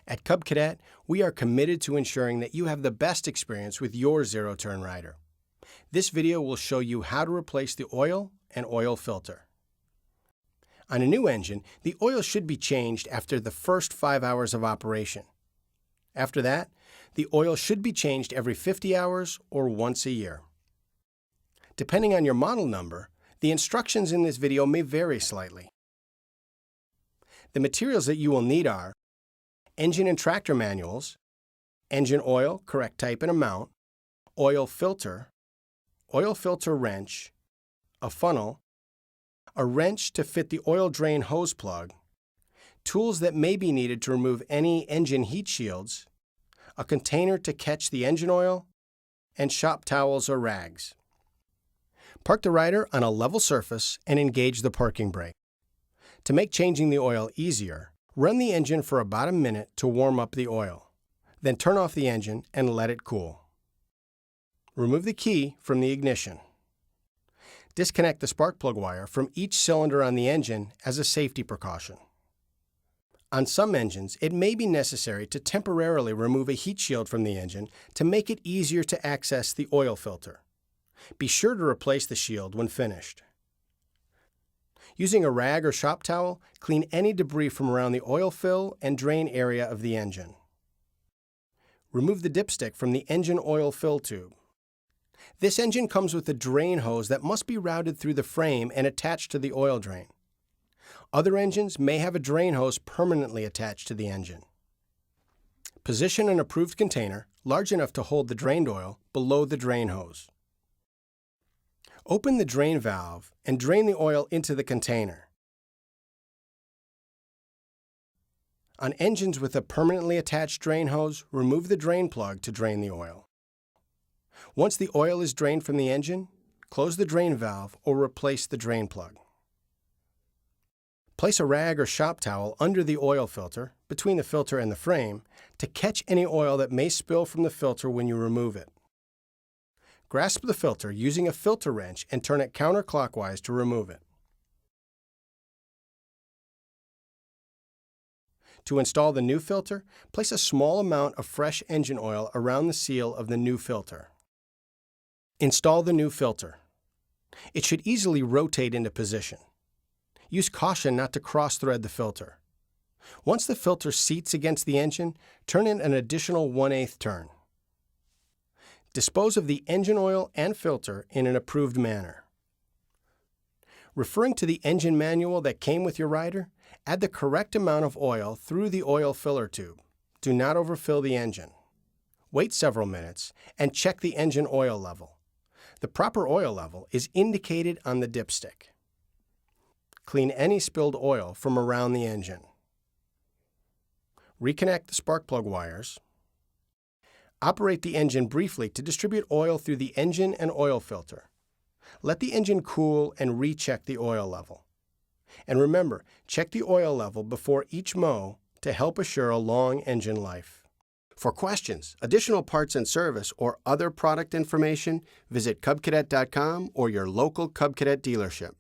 At Cub Cadet, we are committed to ensuring that you have the best experience with your zero-turn rider. This video will show you how to replace the oil and oil filter. On a new engine, the oil should be changed after the first 5 hours of operation. After that, the oil should be changed every 50 hours or once a year. Depending on your model number, the instructions in this video may vary slightly. The materials that you will need are engine and tractor manuals, engine oil, correct type and amount, oil filter wrench, a funnel, a wrench to fit the oil drain hose plug, tools that may be needed to remove any engine heat shields, a container to catch the engine oil, and shop towels or rags. Park the rider on a level surface and engage the parking brake. To make changing the oil easier, run the engine for about a minute to warm up the oil. Then turn off the engine and let it cool. Remove the key from the ignition. Disconnect the spark plug wire from each cylinder on the engine as a safety precaution. On some engines, it may be necessary to temporarily remove a heat shield from the engine to make it easier to access the oil filter. Be sure to replace the shield when finished. Using a rag or shop towel, clean any debris from around the oil fill and drain area of the engine. Remove the dipstick from the engine oil fill tube. This engine comes with a drain hose that must be routed through the frame and attached to the oil drain. Other engines may have a drain hose permanently attached to the engine. Position an approved container, large enough to hold the drained oil, below the drain hose. Open the drain valve and drain the oil into the container. On engines with a permanently attached drain hose, remove the drain plug to drain the oil. Once the oil is drained from the engine, close the drain valve or replace the drain plug. Place a rag or shop towel under the oil filter, between the filter and the frame, to catch any oil that may spill from the filter when you remove it. Grasp the filter using a filter wrench and turn it counterclockwise to remove it. To install the new filter, place a small amount of fresh engine oil around the seal of the new filter. Install the new filter. It should easily rotate into position. Use caution not to cross-thread the filter. Once the filter seats against the engine, turn it an additional 1/8 turn. Dispose of the engine oil and filter in an approved manner. Referring to the engine manual that came with your rider, add the correct amount of oil through the oil filler tube. Do not overfill the engine. Wait several minutes and check the engine oil level. The proper oil level is indicated on the dipstick. Clean any spilled oil from around the engine. Reconnect the spark plug wires. Operate the engine briefly to distribute oil through the engine and oil filter. Let the engine cool and recheck the oil level. And remember, check the oil level before each mow to help assure a long engine life. For questions, additional parts and service, or other product information, visit cubcadet.com or your local Cub Cadet dealership.